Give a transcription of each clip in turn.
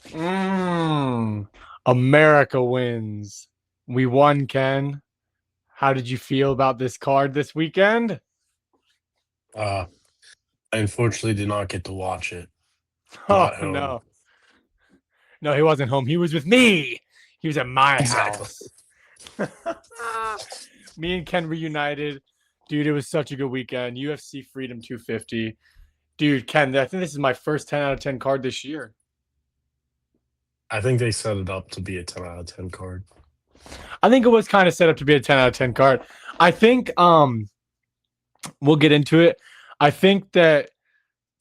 Mm, America wins. We won, Ken. How did you feel about this card this weekend? Uh, I unfortunately did not get to watch it. Oh, Not home. no. No, he wasn't home. He was with me. He was at my Exactly. house. Me and Ken reunited. Dude, it was such a good weekend. UFC Freedom 250. Dude, Ken, I think this is my first 10 out of 10 card this year. I think they set it up to be a 10 out of 10 card. I think it was kind of set up to be a 10 out of 10 card. I think we'll get into it. I think that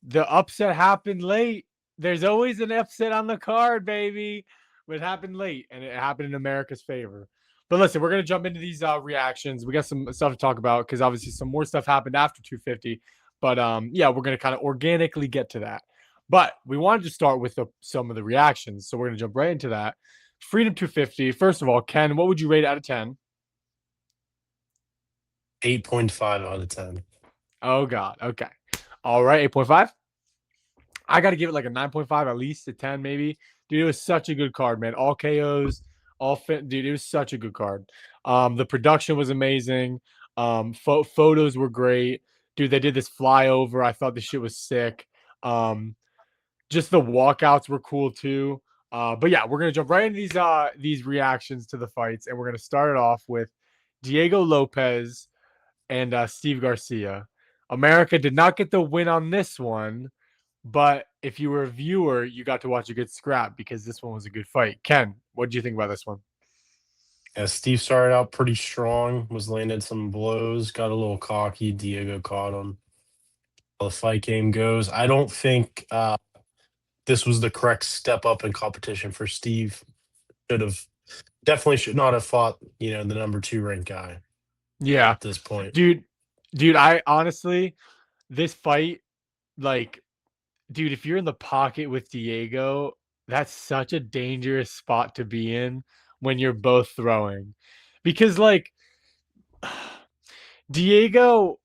the upset happened late. There's always an upset on the card, baby. But it happened late, and it happened in America's favor. But listen, we're gonna jump into these reactions. We got some stuff to talk about because obviously some more stuff happened after 250. But yeah, we're gonna kind of organically get to that. But we wanted to start with some of the reactions, so we're gonna jump right into that. Freedom 250. First of all, Ken, what would you rate out of 10? 8.5 out of 10. Oh God. Okay. All right, 8.5. I got to give it like a 9.5, at least a 10, maybe. Dude, it was such a good card, man. All KOs, all fit. Dude, it was such a good card. The production was amazing. Photos were great. Dude, they did this flyover. I thought this shit was sick. Um, just the walkouts were cool too. But yeah, we're gonna jump right into these reactions to the fights, and we're gonna start it off with Diego Lopez and Steve Garcia. America did not get the win on this one, but if you were a viewer, you got to watch a good scrap because this one was a good fight. Ken, what did you think about this one? Yeah, Steve started out pretty strong, was landing some blows, got a little cocky. Diego caught him. How the fight game goes. I don't think this was the correct step up in competition for Steve. Should have definitely should not have fought, the number two ranked guy Yeah, at this point. dude, dude, I honestly, this fight, like, dude, if you're in the pocket with Diego, that's such a dangerous spot to be in when you're both throwing, because like Diego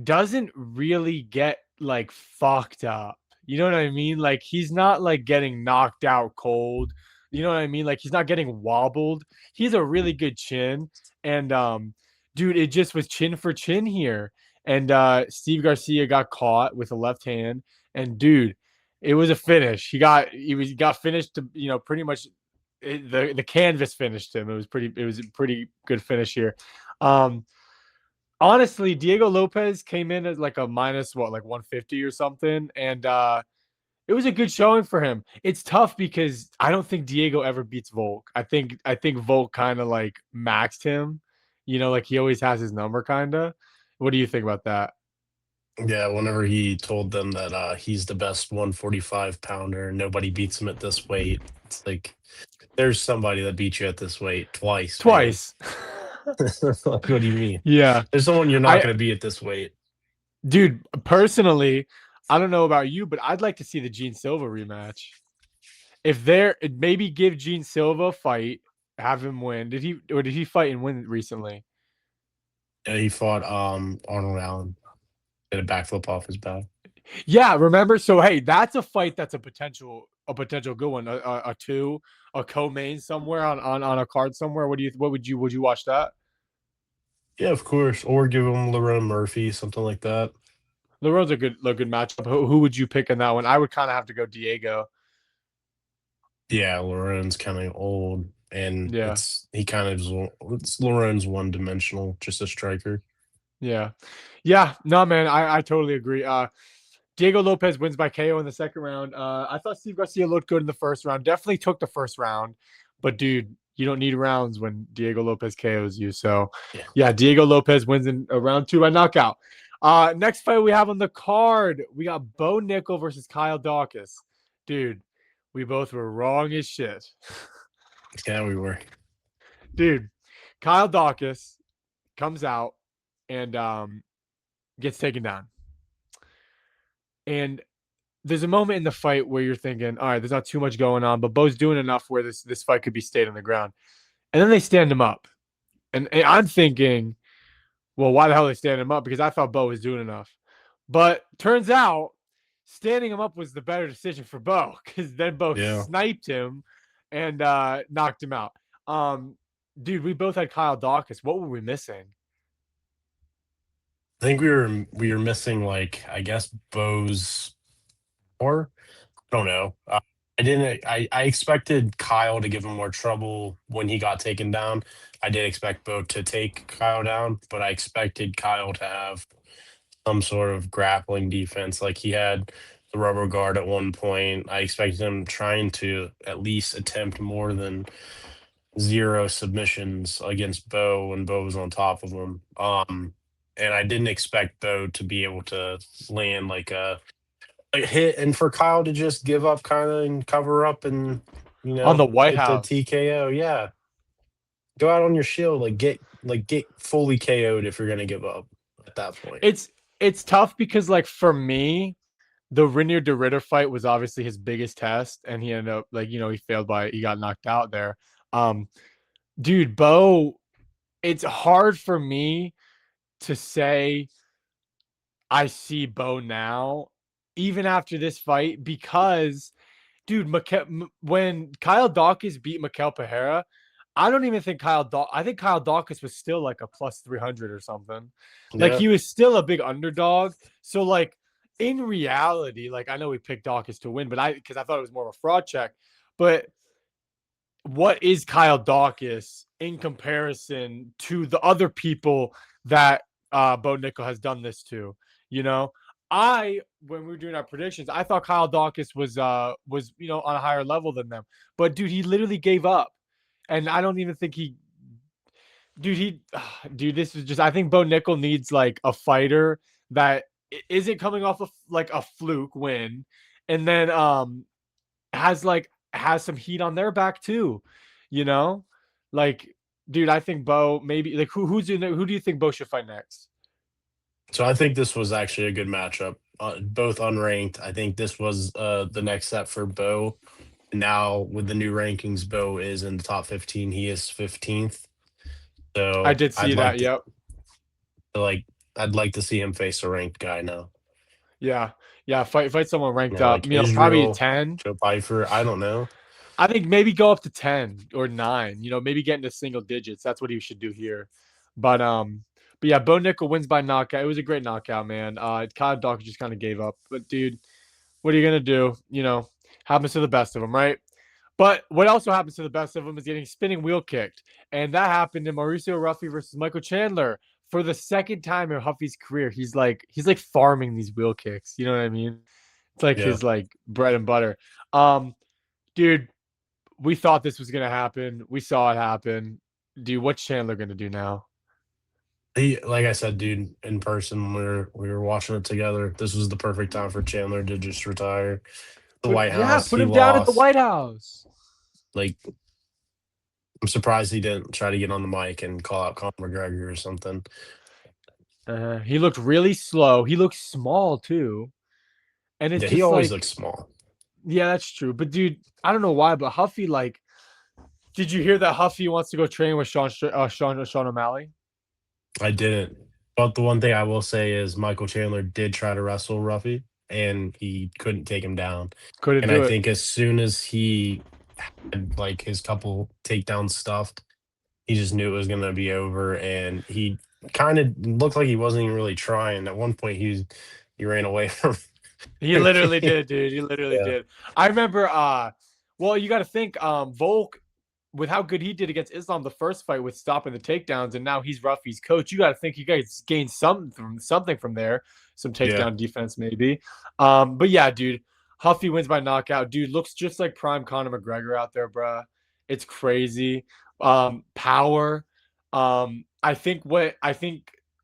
doesn't really get like fucked up. You know what I mean? Like he's not like getting knocked out cold. You know what I mean? Like he's not getting wobbled. He's a really good chin. And dude, it just was chin for chin here. And Steve Garcia got caught with a left hand. And dude, it was a finish. He got finished to, pretty much the canvas finished him. It was a pretty good finish here. Um Honestly, Diego Lopez came in as like a minus what, like 150 or something, and it was a good showing for him. It's tough because I don't think Diego ever beats Volk. I think Volk kind of like maxed him. Like he always has his number, kind of. What do you think about that? Yeah, whenever he told them that he's the best 145 pounder and nobody beats him at this weight, it's like there's somebody that beat you at this weight twice, man. Twice. Like, what do you mean? Yeah, There's someone you're not I, going to be at this weight. dude, personally, I don't know about you, but I'd like to see the Gene Silva rematch. If there, maybe give Gene Silva a fight, have him win. Did he fight and win recently? Yeah, he fought Arnold Allen, did a backflip off his back. Yeah, remember? So hey, that's a fight that's a potential good one. A co-main somewhere on a card somewhere. What would you watch that? Yeah, of course. Or give him Lerone Murphy, something like that. LeRoy's a good matchup. Who would you pick in that one? I would kind of have to go Diego. Yeah, Lerone's kind of old, and Yeah, he kind of it's Lerone's one dimensional, just a striker. yeah, yeah. No, man, I totally agree. Diego Lopez wins by KO in the second round. I thought Steve Garcia looked good in the first round. Definitely took the first round, but dude, you don't need rounds when Diego Lopez KOs you. So, Yeah. yeah, Diego Lopez wins in round two by knockout. Next fight we have on the card, we got Bo Nickel versus Kyle Dawkins. Dude, we both were wrong as shit. Yeah, we were. Dude, Kyle Dawkins comes out and gets taken down. And there's a moment in the fight where you're thinking, all right, there's not too much going on, but Bo's doing enough where this fight could be stayed on the ground. And then they stand him up. And I'm thinking, well, why the hell they stand him up? Because I thought Bo was doing enough. But turns out standing him up was the better decision for Bo because then Bo Yeah. sniped him and knocked him out. Um, dude, we both had Kyle Dawkins. What were we missing? I think we were missing like I guess Bo's or I don't know. I didn't. I expected Kyle to give him more trouble when he got taken down. I did expect Bo to take Kyle down, but I expected Kyle to have some sort of grappling defense. Like he had the rubber guard at one point. I expected him trying to at least attempt more than zero submissions against Bo when Bo was on top of him. And I didn't expect Bo to be able to land like a hit and for Kyle to just give up kind of and cover up and On the White hit the House. TKO. Yeah. Go out on your shield, get fully KO'd if you're gonna give up at that point. It's tough because like for me, the Renier de Ritter fight was obviously his biggest test, and he ended up like he failed he got knocked out there. Um, dude, Bo, it's hard for me to say I see Bo now, even after this fight, because dude, when Kyle Dawkins beat Mikel Pereira, I don't even think I think Kyle Dawkins was still like a plus 300 or something. Like Yeah. he was still a big underdog. So like in reality, like I know we picked Dawkins to win, but because I thought it was more of a fraud check. But what is Kyle Dawkins in comparison to the other people that Bo Nickel has done this to? You know, when we were doing our predictions, I thought Kyle Dawkins was on a higher level than them, but dude, he literally gave up, and I don't even think dude, dude, this is just. I think Bo Nickel needs like a fighter that isn't coming off of like a fluke win, and then has like has some heat on their back too, you know? Like, dude, I think Bo maybe like who do you think Bo should fight next? So I think this was actually a good matchup. Both unranked. I think this was the next step for Bo. Now with the new rankings, Bo is in the top 15. He is 15th. I So did see that. Yep. like I'd like to see him face a ranked guy now. Yeah. Yeah. Fight someone ranked up. Like Probably Israel, 10. Joe Pfeiffer. I don't know. I think maybe go up to 10 or 9. Maybe get into single digits. That's what he should do here. But yeah, Bo Nickel wins by knockout. It was a great knockout, man. Kyle Dawkins just kind of gave up. But dude, what are you gonna do? Happens to the best of them, right? But what also happens to the best of them is getting spinning wheel kicked, and that happened in Mauricio Ruffy versus Michael Chandler for the second time in Huffy's career. He's like farming these wheel kicks. You know what I mean? It's like Yeah. his like bread and butter. Um, dude, we thought this was gonna happen. We saw it happen. Dude, what's Chandler gonna do now? He, like I said, dude, in person, we were watching it together. This was the perfect time for Chandler to just retire. The White House, Put he him down at the lost. White House. Like, I'm surprised he didn't try to get on the mic and call out Conor McGregor or something. He looked really slow. He looked small too, and it's Yeah, he just always like, looks small. yeah, that's true. But dude, I don't know why, but Huffy like, did you hear that Huffy wants to go train with Sean O'Malley? I didn't. But the one thing I will say is Michael Chandler did try to wrestle Ruffy, and he couldn't take him down. Couldn't And I do it. think as soon as he had like his couple takedowns stuffed, he just knew it was gonna be over, and he kind of looked like he wasn't even really trying. At one point, he ran away from. He literally did, dude. He literally Yeah, did. I remember. Well, you got to think. Volk, with how good he did against Islam the first fight with stopping the takedowns, and now he's Ruffy's coach. You got to think you guys gained something from there, some yeah. takedown defense maybe. But yeah, dude, Huffy wins by knockout. Dude looks just like prime Conor McGregor out there, bruh. It's crazy. Power. I think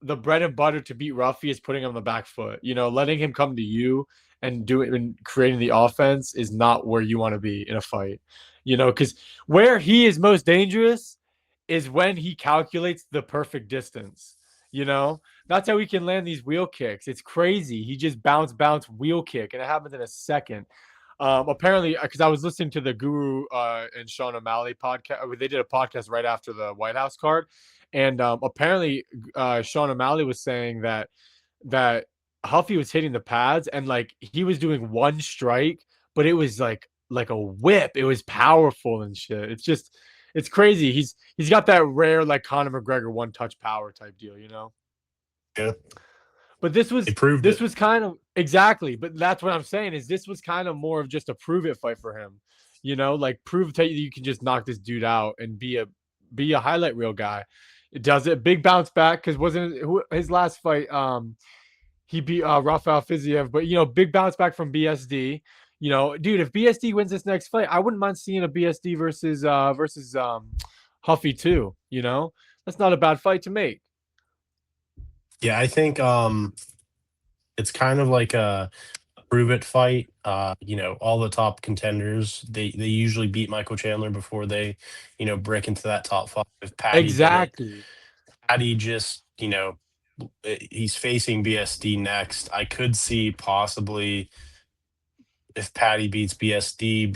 the bread and butter to beat Ruffy is putting him on the back foot. Letting him come to you and do it and creating the offense is not where you want to be in a fight. Because where he is most dangerous is when he calculates the perfect distance. That's how he can land these wheel kicks. It's crazy. He just bounce, wheel kick, and it happens in a second. Apparently, because I was listening to the Guru and Sean O'Malley podcast, they did a podcast right after the White House card, and apparently, Sean O'Malley was saying that Huffy was hitting the pads and like he was doing one strike, but it was like a whip. It was powerful and shit. It's just it's crazy. He's got that rare like Conor McGregor one touch power type deal, you know? Yeah, But they proved this it. was kind of exactly, but that's what I'm saying is this was kind of more of just a prove it fight for him. You know, like prove that you can just knock this dude out and be a highlight reel guy. It does it big bounce back because wasn't his last fight he beat Rafael Fiziev, but you know, big bounce back from BSD. You know, dude, if BSD wins this next fight, I wouldn't mind seeing a BSD versus Huffy too. You know, that's not a bad fight to make. Yeah, I think it's kind of like a prove it fight. All the top contenders, they usually beat Michael Chandler before they, break into that top five. Patty did it. Exactly. Patty just, he's facing BSD next. I could see possibly if Patty beats BSD,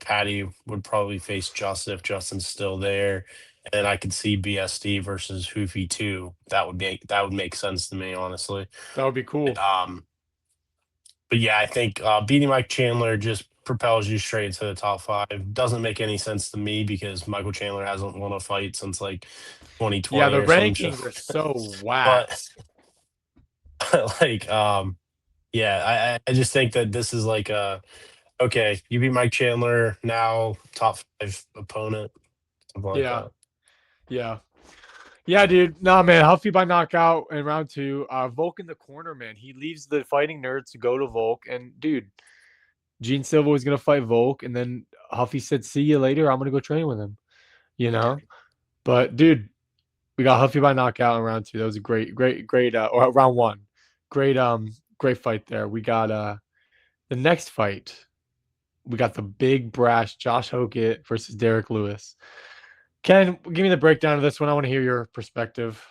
Patty would probably face Justin if Justin's still there. And then I could see BSD versus Hoofy too. That would make sense to me, honestly. That would be cool. Um, but yeah, I think beating Mike Chandler just propels you straight into the top five. Doesn't make any sense to me because Michael Chandler hasn't won a fight since like Yeah, 2020 the or some shit. rankings are so whack. But like, yeah, I just think that this is like okay, you beat Mike Chandler, now top five opponent, something like Yeah, that. yeah, yeah, dude. Nah, man, Huffy by knockout in round two. Volk in the corner, man. He leaves the fighting nerds to go to Volk, and dude, Gene Silva was gonna fight Volk, and then Huffy said, "See you later. I'm gonna go train with him." You know, but dude, we got Huffy by knockout in round two. That was a great or round one. Great great fight there. We got the next fight. We got the big brash Josh Hokett versus Derek Lewis. Ken, give me the breakdown of this one. I want to hear your perspective.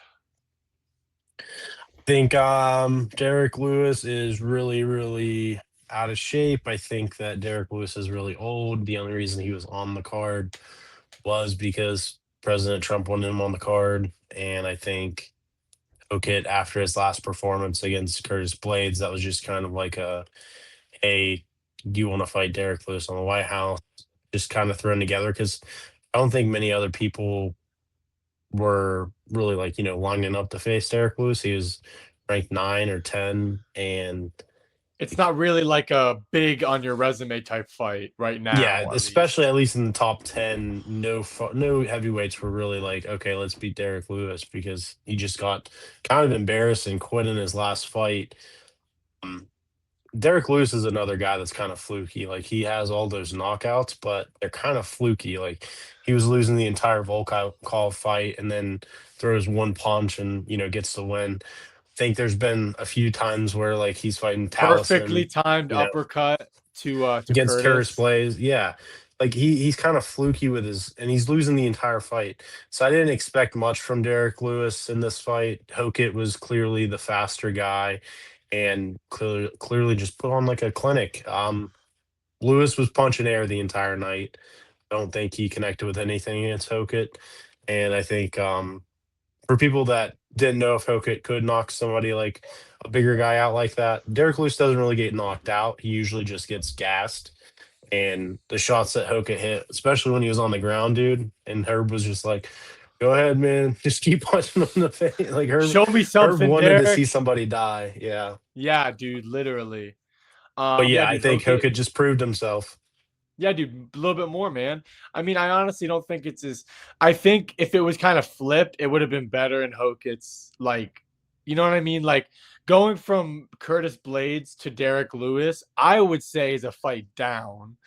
Think Derek Lewis is really, really out of shape. I think that Derek Lewis is really old. The only reason he was on the card was because President Trump wanted him on the card. And I think Hokett, after his last performance against Curtis Blades, that was just kind of like hey, do you want to fight Derek Lewis on the White House? Just kind of thrown together because I don't think many other people were really like, lining up to face Derek Lewis. He was ranked 9 or 10. And It's not really like a big on your resume type fight right yeah, now, at especially least. at least in the top 10, no heavyweights were really like, okay, let's beat Derek Lewis because he just got kind of embarrassed and quit in his last fight. Um, Derek Lewis is another guy that's kind of fluky. Like he has all those knockouts, but they're kind of fluky. Like he was losing the entire Volkov fight and then throws one punch and gets the win. I think there's been a few times where like he's fighting Perfectly Taliesin, timed you know, uppercut to against Curtis Curtis. Blaze. Yeah. Like he's kind of fluky with his and he's losing the entire fight. So I didn't expect much from Derek Lewis in this fight. Hokett was clearly the faster guy and clearly just put on like a clinic. Lewis was punching air the entire night. I don't think he connected with anything against Hokett. And I think for people that didn't know if Hokett could knock somebody like a bigger guy out like that, Derek Lewis doesn't really get knocked out. He usually just gets gassed. And the shots that Hokett hit, especially when he was on the ground, dude, and Herb was just like, "Go ahead, man, just keep punching him in the face." Like Show me Herb something, wanted to see Derek. somebody die. Yeah, Yeah, dude, literally. but Yeah, yeah, I dude, think Hokett. Hokett just proved himself. Yeah, dude, a little bit more, man. I mean, I honestly don't think it's as. I think if it was kind of flipped, it would have been better in Hokett's like, you know what I mean? Like going from Curtis Blades to Derek Lewis, I would say is a fight down.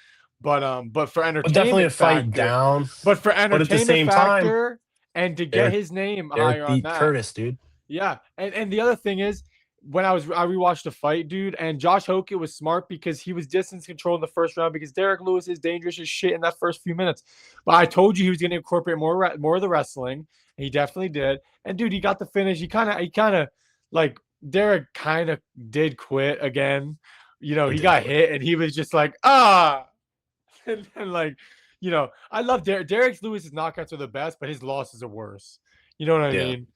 But for But definitely a entertainment fight factor, down. but for But at the entertainment same time, factor and to get Derek his name Derek higher on beat that, Curtis, dude. yeah, and the other thing is, when I rewatched the fight, dude, and Josh Hokett was smart because he was distance control in the first round because Derek Lewis is dangerous as shit in that first few minutes. But I told you he was going to incorporate more of the wrestling. And he definitely did. And dude, he got the finish. He kind of like Derek kind of did quit again. You know, He he did got quit. hit and he was just like and then like I love Derek Lewis's knockouts are the best, but his losses are worse. You know what I Yeah. mean?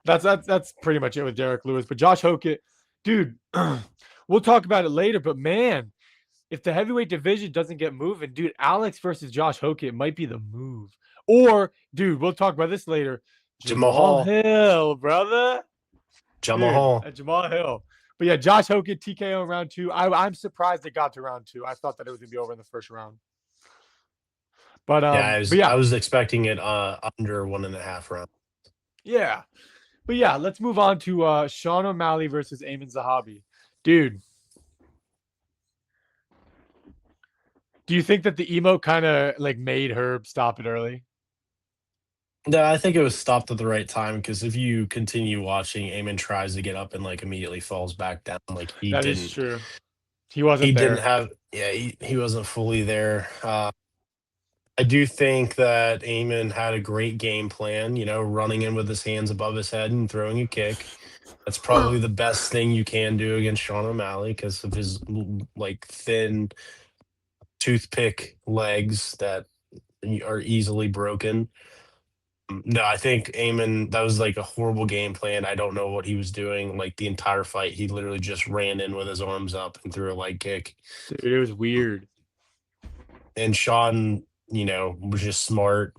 That's pretty much it with Derek Lewis. But Josh Hokett, dude. We'll talk about it later, but man, if the heavyweight division doesn't get moving, dude, Alex versus Josh Hokett might be the move. Or, dude, we'll talk about this later. Jamal Jamal, Hill, brother. Dude, Jamal. Jamal Hill. But yeah, Josh Hokett TKO in round two. I'm surprised it got to round two. I thought that it was gonna be over in the first round. Yeah, I But was yeah, I was expecting it under 1.5 rounds. yeah. But yeah, let's move on to Sean O'Malley versus Eamon Zahabi. Dude, do you think that the emote kind of like made Herb stop it early? No, I think it was stopped at the right time because if you continue watching, Eamon tries to get up and like immediately falls back down. Like That is true. He he wasn't didn't there. have, yeah, he wasn't fully there. I do think that Eamon had a great game plan, running in with his hands above his head and throwing a kick. That's probably the best thing you can do against Sean O'Malley because of his like thin toothpick legs that are easily broken. No, I think Eamon, that was like a horrible game plan. I don't know what he was doing. Like the entire fight, he literally just ran in with his arms up and threw a leg kick. Dude, it was weird. And Sean, was just smart.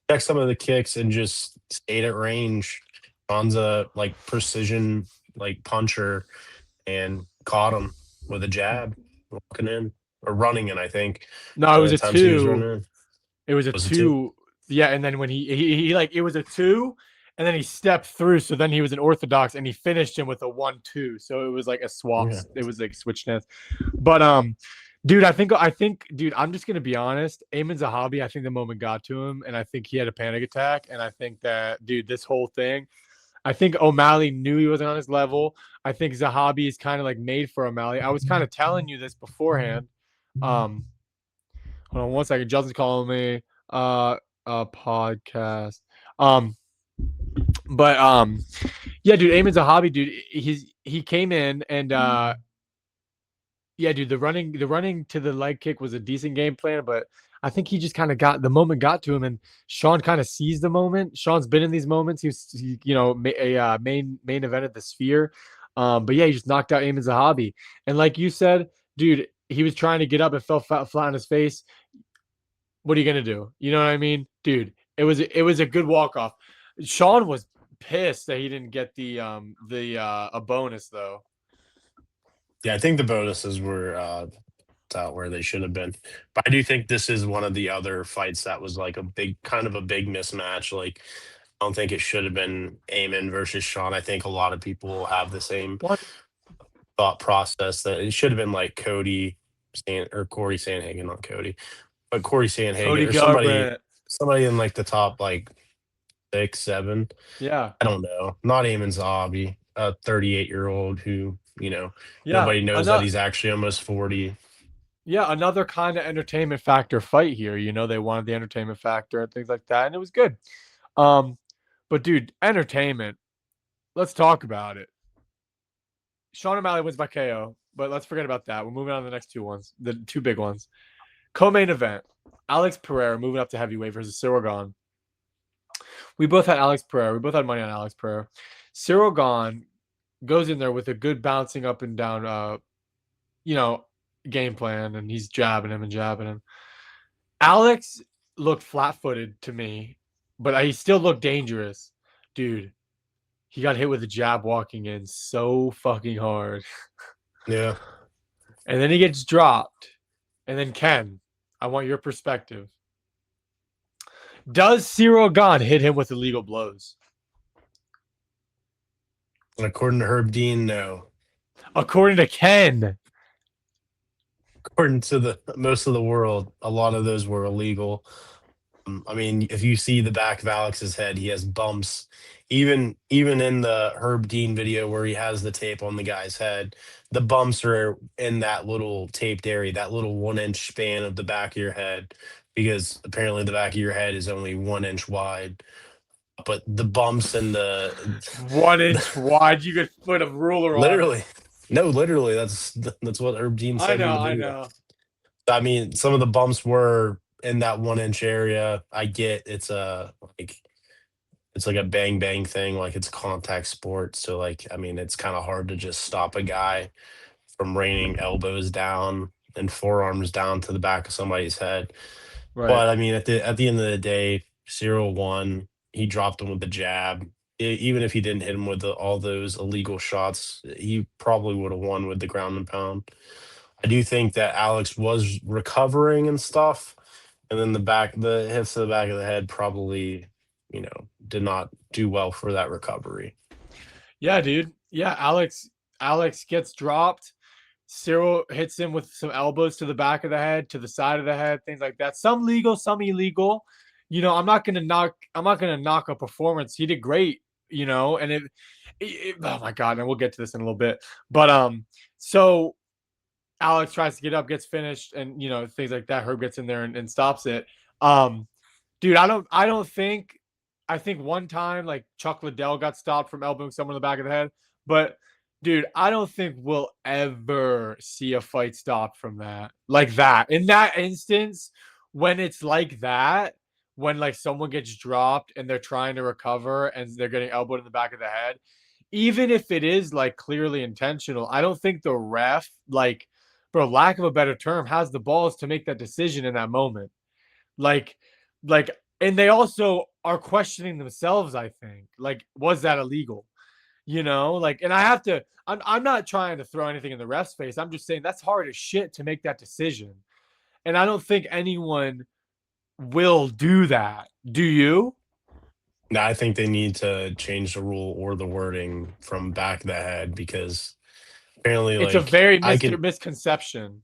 Checked some of the kicks and just stayed at range. Sean's a like precision like puncher and caught him with a jab walking in or running in, I think. No, it By was the a times he was running two. in. It was a Was it two? two. Yeah, and then when he like it was a two, and then he stepped through. So then he was an orthodox, and he finished him with a 1-2. So it was like a swap. Yeah. It was like switch stance. But dude, dude, I'm just gonna be honest. Eamon's a hobby. I think the moment got to him, and I think he had a panic attack. And I think that, dude, this whole thing. I think O'Malley knew he wasn't on his level. I think Zahabi is kind of like made for O'Malley. I was kind of telling you this beforehand. Um, Hold on one second. Justin's calling me. A podcast. Um, but yeah, dude, Eamon's a hobby, dude. He came in and yeah, dude, the running to the leg kick was a decent game plan, but I think he just kind of got the moment got to him, and Sean kind of seized the moment. Sean's been in these moments. A main event at the Sphere, but yeah, he just knocked out Eamon Zahabi, and like you said, dude, he was trying to get up and fell flat on his face. What are you gonna do? You know what I mean, dude? It was a good walk off. Sean was pissed that he didn't get the a bonus though. Yeah, I think the bonuses were out where they should have been. But I do think this is one of the other fights that was like a big kind of a big mismatch. Like I don't think it should have been Eamon versus Sean. I think a lot of people have the same What? thought process that it should have been like or Corey Sandhagen, not Cody, but Corey Sandhagen Cody or somebody Garbrandt. somebody in like the top like 6, 7. Yeah. I don't know. Not Eamon's hobby. A 38-year-old who, Yeah. nobody knows that Another he's actually almost 40. yeah, another kind of entertainment factor fight here. They wanted the entertainment factor and things like that, and it was good. Um, but dude, entertainment. Let's talk about it. Sean O'Malley wins by KO, but let's forget about that. We're moving on to the next two ones, the two big ones. Co-main event: Alex Pereira moving up to heavyweight versus Cyril Gahn. We both had Alex Pereira. We both had money on Alex Pereira. Cyril Gahn goes in there with a good bouncing up and down, you know, game plan, and he's jabbing him and jabbing him. Alex looked flat-footed to me, but he still looked dangerous, dude. He got hit with a jab walking in so fucking hard, Yeah. and then he gets dropped. And then Ken, I want your perspective. Does Cyril Gahn hit him with illegal blows? And according to Herb Dean, no. According to Ken. According to the most of the world, a lot of those were illegal. I mean, if you see the back of Alex's head, he has bumps. Even in the Herb Dean video where he has the tape on the guy's head, the bumps are in that little taped area, that little 1 inch span of the back of your head, because apparently the back of your head is only 1 inch wide. But the bumps and the, 1 inch wide. You could put a ruler on it. literally, no, literally, that's what Herb Dean I said in know, the I video. know. I mean, some of the bumps were in that 1 inch area. I get it's a like it's like a bang bang thing, like it's contact sport. So like, I mean, it's kind of hard to just stop a guy from raining elbows down and forearms down to the back of somebody's head. Right. But I mean, at the end of the day, Cyril won. He dropped him with the jab. Even if he didn't hit him with all those illegal shots, he probably would have won with the ground and pound. I do think that Alex was recovering and stuff, and then the hits to the back of the head probably, did not do well for that recovery. Yeah, dude. Yeah, Alex gets dropped. Cyril hits him with some elbows to the back of the head, to the side of the head, things like that. Some legal, some illegal. I'm not gonna knock a performance. He did great, and oh my god, and we'll get to this in a little bit. But so Alex tries to get up, gets finished, and things like that. Herb gets in there and stops it. Um, dude, I don't think I think one time like Chuck Liddell got stopped from elbowing someone in the back of the head, but dude, I don't think we'll ever see a fight stopped from that. Like that. In that instance, when it's like that, when like someone gets dropped and they're trying to recover and they're getting elbowed in the back of the head, even if it is like clearly intentional, I don't think the ref, like, for lack of a better term, has the balls to make that decision in that moment. Like, like, and they also are questioning themselves. I think, like, was that illegal? Like, and I have to. I'm not trying to throw anything in the ref's face. I'm just saying that's hard as shit to make that decision, and I don't think anyone will do that. Do you? Now, I think they need to change the rule or the wording from back of the head because apparently, It's a like very misconception.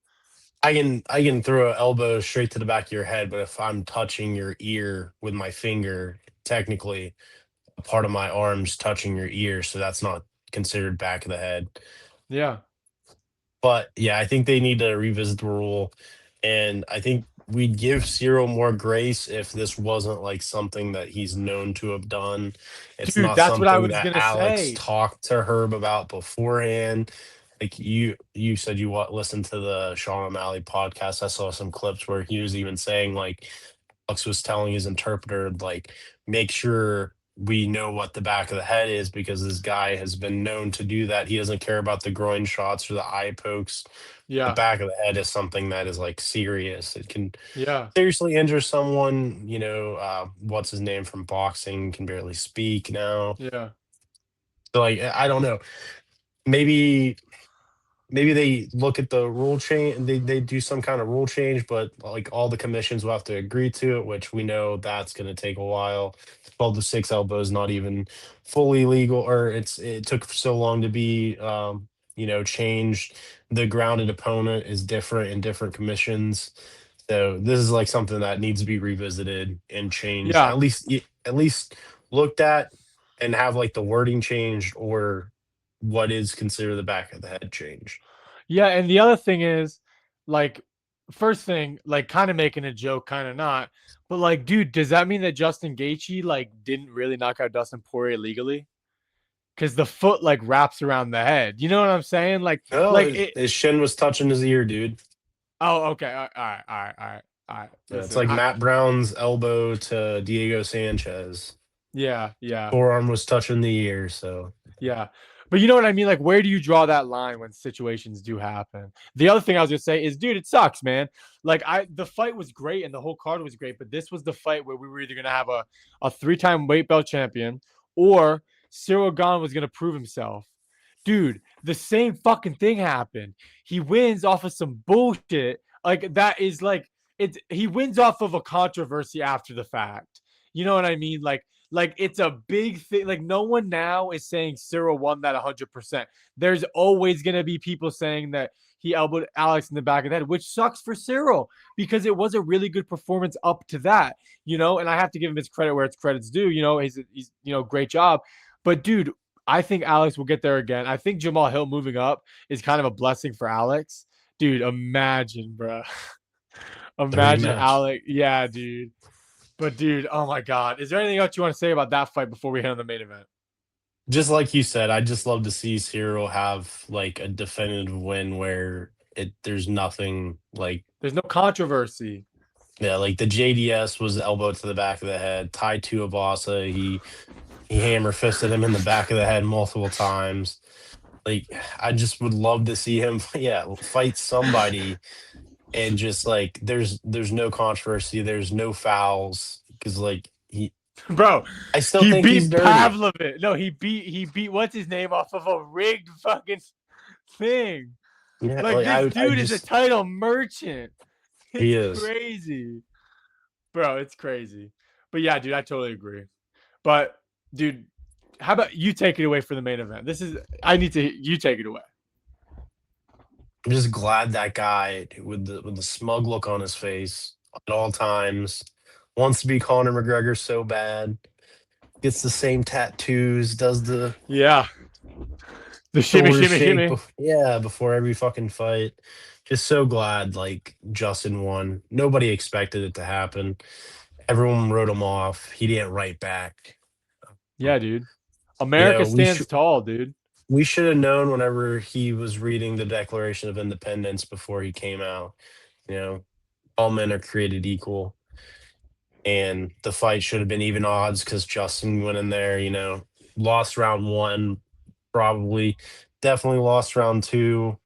I can throw an elbow straight to the back of your head, but if I'm touching your ear with my finger, technically a part of my arm's touching your ear, so that's not considered back of the head. Yeah. But yeah, I think they need to revisit the rule, and I think we'd give Cyril more grace if this wasn't like something that he's known to have done. It's Dude, not that's what I something was that gonna Alex say. talked to Herb about beforehand. Like you said, listened to the Sean O'Malley podcast. I saw some clips where he was even saying like Alex was telling his interpreter like make sure we know what the back of the head is because this guy has been known to do that. He doesn't care about the groin shots or the eye pokes. The Yeah. back of the head is something that is like serious. It can Yeah. seriously injure someone. What's his name from boxing can barely speak now. Yeah. So like I don't know. Maybe they look at the rule change, they do some kind of rule change, but like all the commissions will have to agree to it, which we know that's going to take a while. 12 to 6 elbows not even fully legal, or it took so long to be changed. The grounded opponent is different in different commissions, so this is like something that needs to be revisited and changed, Yeah. at least looked at, and have like the wording changed or what is considered the back of the head changed. Yeah, and the other thing is, like, first thing, like, kind of making a joke, kind of not, but like, dude, does that mean that Justin Gaethje like didn't really knock out Dustin Poirier legally? Because the foot like wraps around the head. You know what I'm saying? No, Like it. his shin was touching his ear, dude. Oh, okay. All right. All right. All right. All right. Yeah, it's Listen, like Matt Brown's elbow to Diego Sanchez. yeah, yeah. Forearm was touching the ear, so Yeah. But you know what I mean? Like, where do you draw that line when situations do happen? The other thing I was gonna say is, dude, it sucks, man. Like, the fight was great and the whole card was great, but this was the fight where we were either gonna have a three-time weight belt champion or Cyril Gane was gonna prove himself. Dude, the same fucking thing happened. He wins off of some bullshit. Like, that is like he wins off of a controversy after the fact. You know what I mean? Like it's a big thing. Like no one now is saying Cyril won that 100%. There's always gonna be people saying that he elbowed Alex in the back of the head, which sucks for Cyril because it was a really good performance up to that, And I have to give him his credit where it's credit's due. He's great job. But dude, I think Alex will get there again. I think Jamal Hill moving up is kind of a blessing for Alex. Dude, imagine, bro. the Imagine rematch. Alex. Yeah, dude. But dude, oh my god. Is there anything else you want to say about that fight before we hit on the main event? Just like you said, I just love to see Cyril have like a definitive win where there's nothing like There's no controversy. Yeah, like the JDS was elbow to the back of the head. Tai Tuivasa, he hammer fisted him in the back of the head multiple times. Like I just would love to see him, yeah, fight somebody and just like there's no controversy, there's no fouls because like Bro, I still he think he's beat dirty. Pavlovich. No, he beat what's his name off of a rigged fucking thing. Yeah, Like like this I dude is a just title merchant. he It's is. crazy. Bro, it's crazy. But yeah, dude, I totally agree. But dude, how about you take it away for the main event? This is I need to you take it away. I'm just glad that guy with the smug look on his face at all times wants to be Conor McGregor so bad. Gets the same tattoos, does the Yeah. The shimmy, shoulder shimmy, shake shimmy. yeah, before every fucking fight. Just so glad like Justin won. Nobody expected it to happen. Everyone wrote him off. He didn't write back. Yeah, dude. You America know, stands tall, dude. we should have known whenever he was reading the Declaration of Independence before he came out. You know, all men are created equal, and the fight should have been even odds because Justin went in there. You know, lost round one, probably, definitely lost round two,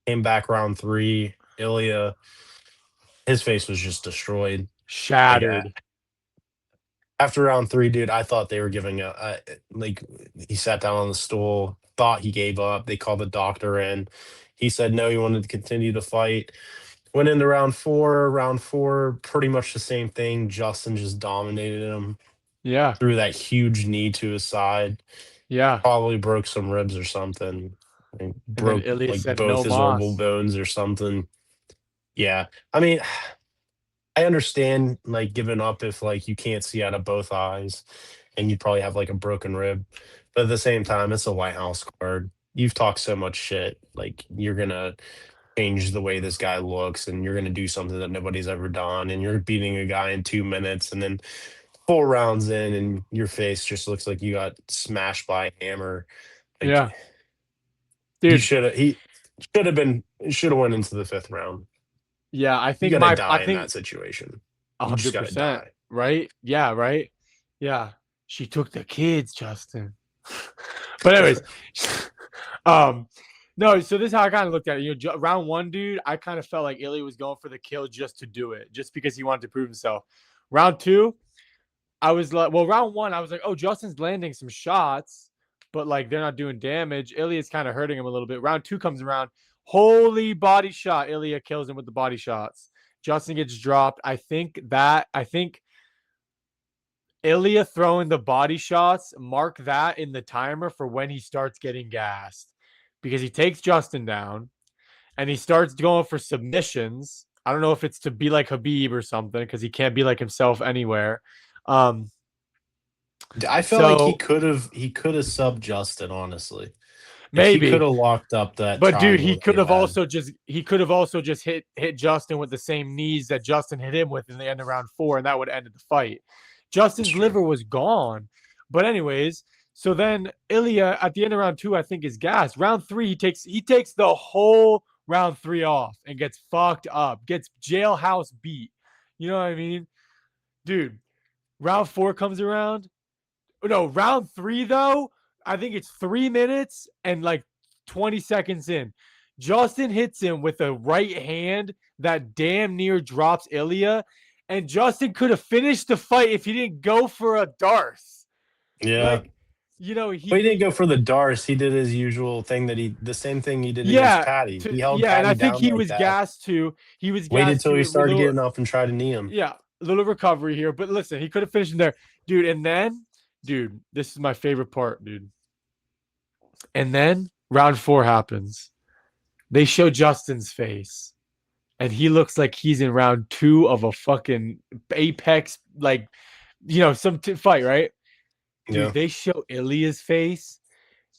came back round three. Ilya, his face was just destroyed. Like Shattered. after round three, dude, I thought they were giving up. Like he sat down on the stool, thought he gave up. They called the doctor in. He said no, he wanted to continue the fight. Went into round four. Round four, pretty much the same thing. Justin just dominated him, Yeah. threw that huge knee to his side. Yeah. Probably broke some ribs or something. Like, And then broke Ilya like said both no his orbital moss. bones or something. Yeah, I mean, I understand like giving up if like you can't see out of both eyes and you probably have like a broken rib. But at the same time, it's a White House card. You've talked so much shit. Like you're gonna change the way this guy looks and you're gonna do something that nobody's ever done. And you're beating a guy in 2 minutes and then 4 rounds in and your face just looks like you got smashed by a hammer. Like Yeah. Dude. he should have went into the fifth round. Yeah, I You think gotta my I die in think that situation. You just gotta 100%, die. right? Yeah, right? Yeah. She took the kids, Justin. But anyways, um, no, so this is how I kind of looked at it. Round one, dude, I kind of felt like Ilya was going for the kill just to do it, just because he wanted to prove himself. Round two, I was like, well, round one, I was like, oh, Justin's landing some shots, but like they're not doing damage. Ilya's kind of hurting him a little bit. Round two comes around. Holy body shot. Ilya kills him with the body shots. Justin gets dropped. I think Ilya throwing the body shots, mark that in the timer for when he starts getting gassed. Because he takes Justin down and he starts going for submissions. I don't know if it's to be like Habib or something, because he can't be like himself anywhere. Um, I felt like so he could have subbed Justin, honestly. Like he could maybe. have locked up that But dude, triangle that he could have also just hit Justin with the same knees that Justin hit him with in the end of round four, and that would have ended the fight. That's Justin's true. liver was gone. But anyways, so then Ilya at the end of round two, I think, is gas. Round three, he takes the whole round three off and gets fucked up, gets jailhouse beat. You know what I mean? Dude, round four comes around. No, round three though, I think it's 3 minutes and like 20 seconds in. Justin hits him with a right hand that damn near drops Ilya. And Justin could have finished the fight if he didn't go for a Darth. Yeah. Like, you know, But he didn't go for the Darce. He did his usual thing that the same thing he did against yeah, Patty. He held yeah, and I Patty think down he like was that. gassed too. He was Waited gassed till too. he A started little, getting up and tried to knee him. yeah, a little recovery here. But listen, he could have finished in there, dude. And then, dude, this is my favorite part, dude. And then round four happens. They show Justin's face, and he looks like he's in round two of a fucking Apex, like, some fight, right? Dude, Yeah. they show Ilya's face.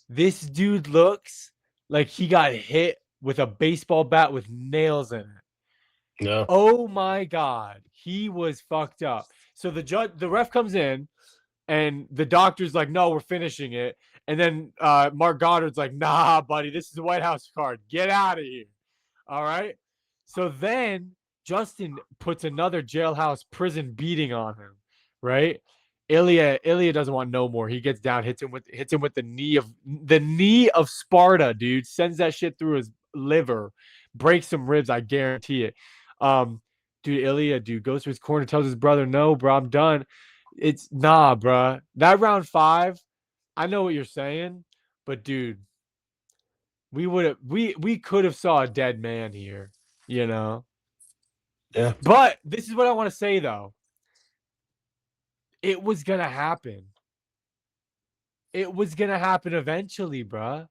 This dude looks like he got hit with a baseball bat with nails in it. Yeah. Oh my God. He was fucked up. So the ref comes in, and the doctor's like, no, we're finishing it. And then Mark Goddard's like, nah, buddy, this is the White House card. Get out of here. All right. So then Justin puts another jailhouse prison beating on him, right? Ilya doesn't want no more. He gets down, hits him with the knee of Sparta, dude. Sends that shit through his liver, breaks some ribs. I guarantee it. Dude, Ilya, dude, goes to his corner, tells his brother, "No, bro, I'm done." It's nah, bro. That round 5, I know what you're saying, but dude, we could have saw a dead man here, you know. Yeah. But this is what I want to say though. It was gonna happen. It was gonna happen eventually, bruh.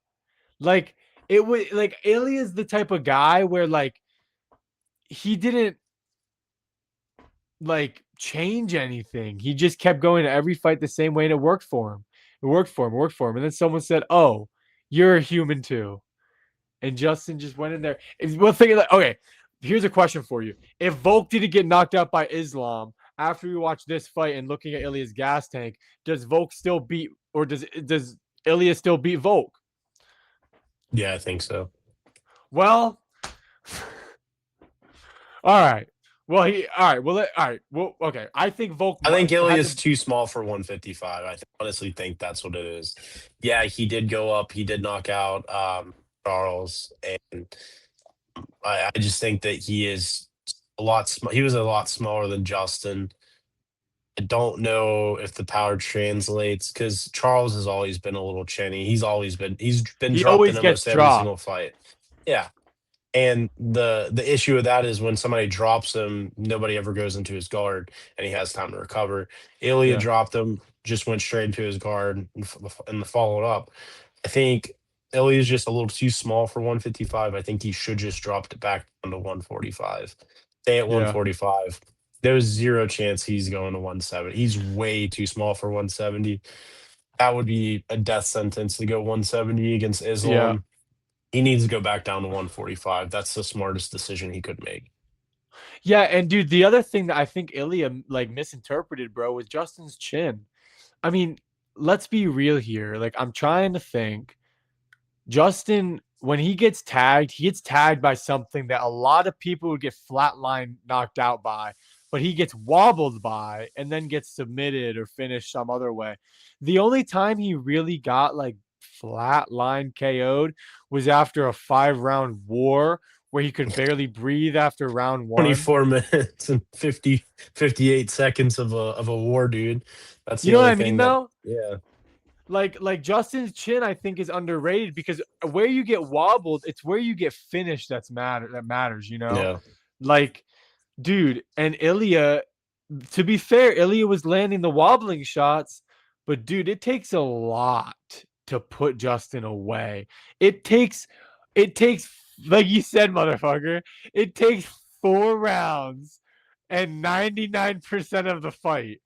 Like it was like Ilya's the type of guy where like he didn't like change anything. He just kept going to every fight the same way, and it worked for him. It worked for him. It worked for him. And then someone said, "Oh, you're a human too." And Justin just went in there. Well, thinking like, okay, here's a question for you: if Volk didn't get knocked out by Islam after we watch this fight and looking at Ilya's gas tank, does Volk still beat, or does Ilya still beat Volk? Yeah, I think so. Well, all right. Well, all right. Well, all right. Well, okay. I think Volk I think had Ilya's the. too small for 155. Honestly think that's what it is. Yeah, he did go up. He did knock out Charles, and I just think that he is a lot. He was a lot smaller than Justin. I don't know if the power translates because Charles has always been a little chinny. He's been He dropped in always gets almost every dropped. single fight. Yeah, and the issue with that is when somebody drops him, nobody ever goes into his guard, and he has time to recover. Ilya Yeah. dropped him, just went straight into his guard and followed up. I think Ilya's just a little too small for 155. I think he should just drop it back down to 145. Stay at Yeah. 145. There's zero chance he's going to 170. He's way too small for 170. That would be a death sentence to go 170 against Yeah. Islam. He needs to go back down to 145. That's the smartest decision he could make. Yeah. And dude, the other thing that I think Ilya like misinterpreted, bro, was Justin's chin. I mean, let's be real here. Like, I'm trying to think. Justin, when he gets tagged by something that a lot of people would get flatline knocked out by, but he gets wobbled by and then gets submitted or finished some other way. The only time he really got like flatline KO'd was after a 5 round war where he could barely breathe after round one. 24 minutes and 58 seconds of a war, dude. That's You the know what only I mean, thing that, though? yeah. Like Justin's chin, I think is underrated because where you get wobbled, it's where you get finished that matters, you know? Yeah. Like, dude, and Ilya, to be fair, Ilya was landing the wobbling shots, but dude, it takes a lot to put Justin away. It takes it takes like you said, motherfucker, it takes 4 rounds and 99% of the fight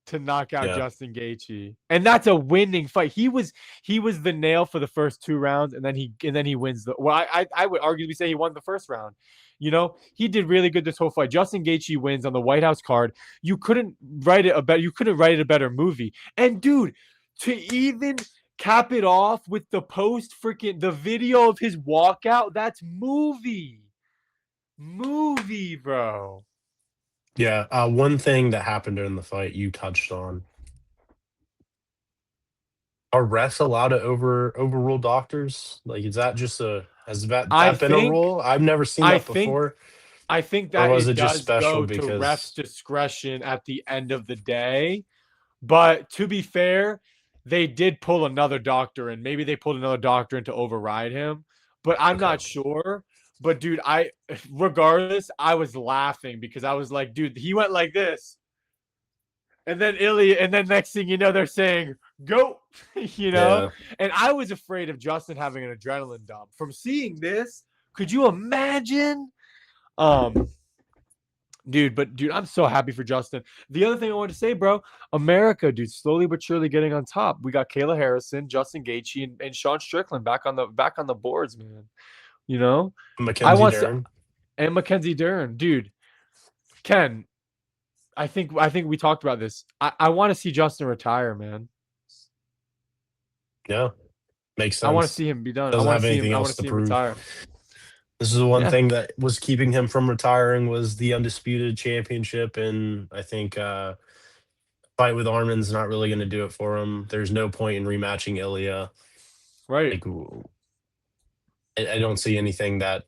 to knock out Yeah. Justin Gaethje, and that's a winning fight. He was the nail for the first 2 rounds, and then he wins the. Well, I would arguably say he won the first round. You know, he did really good this whole fight. Justin Gaethje wins on the White House card. You couldn't write it a better. You couldn't write it a better movie. And dude, to even cap it off with the post freaking the video of his walkout, that's movie, bro. Yeah. One thing that happened during the fight you touched on. Are refs allowed to overrule doctors? Like, is that just a has I that been a think rule? I've never seen I that think before. I think Or that was it it just does special go to ref's because discretion at the end of the day. But to be fair, they did pull another doctor in. Maybe they pulled another doctor in to override him, but I'm okay. not sure. But dude, regardless, I was laughing because I was like, dude, he went like this. And then Ilya, and then next thing you know, they're saying, go, you know? Yeah. And I was afraid of Justin having an adrenaline dump. From seeing this, could you imagine? Um, dude, I'm so happy for Justin. The other thing I wanted to say, bro, America, dude, slowly but surely getting on top. We got Kayla Harrison, Justin Gaethje, and Sean Strickland back on the boards, man. You know, I Mackenzie want to, Dern. and Mackenzie Dern, dude. Ken, I think we talked about this. I want to see Justin retire, man. Yeah. Makes I want to sense. see him be done. I Doesn't want to have see him. anything I want else to to see him prove. retire. This is the one Yeah, thing that was keeping him from retiring was the undisputed championship, and I think fight with Armin's not really going to do it for him. There's no point in rematching Ilya. right. Like I don't see anything that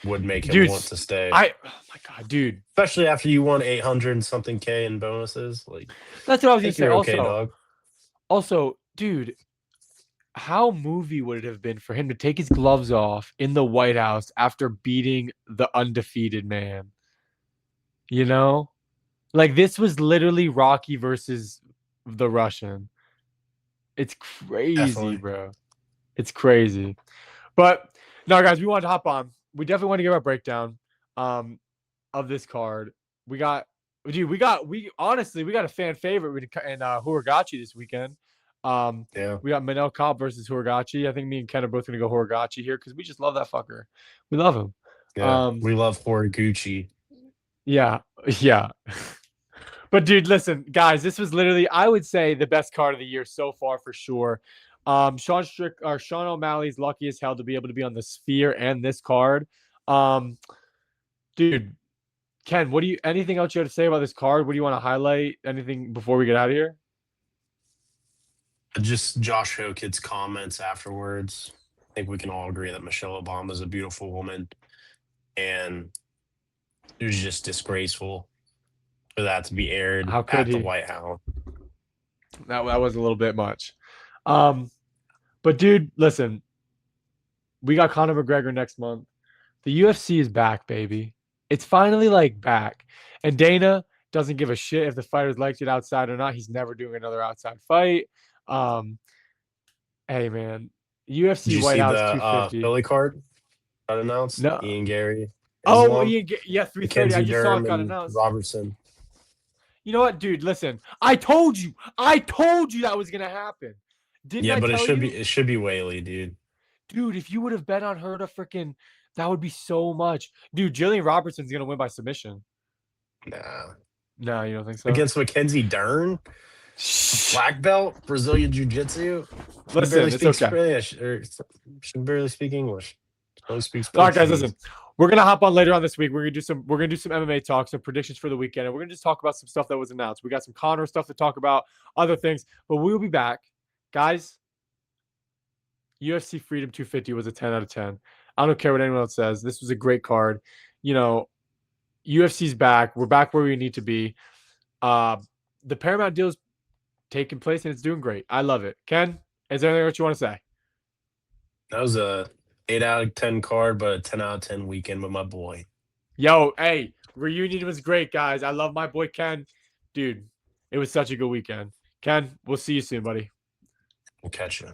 would make him Dude, want to stay, oh my God, dude. especially after you won 800 and something K in bonuses. Like, That's what I I was gonna think say. you're okay, dog. Also, dude, how movie would it have been for him to take his gloves off in the White House after beating the undefeated man? You know, like this was literally Rocky versus the Russian. It's crazy, Definitely. bro. It's crazy. But no, guys, we wanted to hop on. We definitely want to give our breakdown um of this card. We got, dude, we honestly we got a fan favorite in Horagachi this weekend. Um, Yeah. we got Manel Cobb versus Horagachi. I think me and Ken are both gonna go Horagachi here because we just love that fucker. We love him. Yeah. Um, We love Horiguchi. yeah, yeah. But dude, listen, guys, this was literally, I would say, the best card of the year so far for sure. Sean O'Malley's lucky as hell to be able to be on the Sphere and this card. Um, dude, Ken, what do you anything else you have to say about this card? What do you want to highlight? Anything before we get out of here? Just Josh Hokit's comments afterwards. I think we can all agree that Michelle Obama is a beautiful woman, and it was just disgraceful for that to be aired How could at the he? White House. That was a little bit much. Um, but dude, listen, we got Conor McGregor next month. The UFC is back, baby. It's finally like back. And Dana doesn't give a shit if the fighters liked it outside or not. He's never doing another outside fight. Um, hey man, Did UFC you White see the House 250. Philly card got announced? No. Ian Gary, Oh, Islam, Ian, yeah, 330. I Mackenzie just saw it Dern, got and announced. Robertson. You know what, dude? Listen, I told you. I told you that was gonna happen. Didn't Yeah, I but tell you? it should be Whaley, dude. Dude, if you would have bet on her to freaking, that would be so much. Dude, Jillian Robertson's gonna win by submission. Nah. No, you don't think so? Against Mackenzie Dern, Shh. black belt, Brazilian Jiu Jitsu. She barely Listen, it's speaks okay. Spanish, or she can barely speak English. She only speaks All right, guys, listen. Portuguese. We're gonna hop on later on this week. We're gonna do some MMA talk, some predictions for the weekend, and we're gonna just talk about some stuff that was announced. We got some Connor stuff to talk about, other things, but we will be back. Guys, UFC Freedom 250 was a 10 out of 10. I don't care what anyone else says. This was a great card. You know, UFC's back. We're back where we need to be. Uh, the Paramount deal is taking place and it's doing great. I love it. Ken, is there anything else you want to say? That was a 8 out of 10 card, but a 10 out of 10 weekend with my boy. Yo, hey, reunion was great, guys. I love my boy Ken. Dude, it was such a good weekend. Ken, we'll see you soon, buddy. We'll catch you.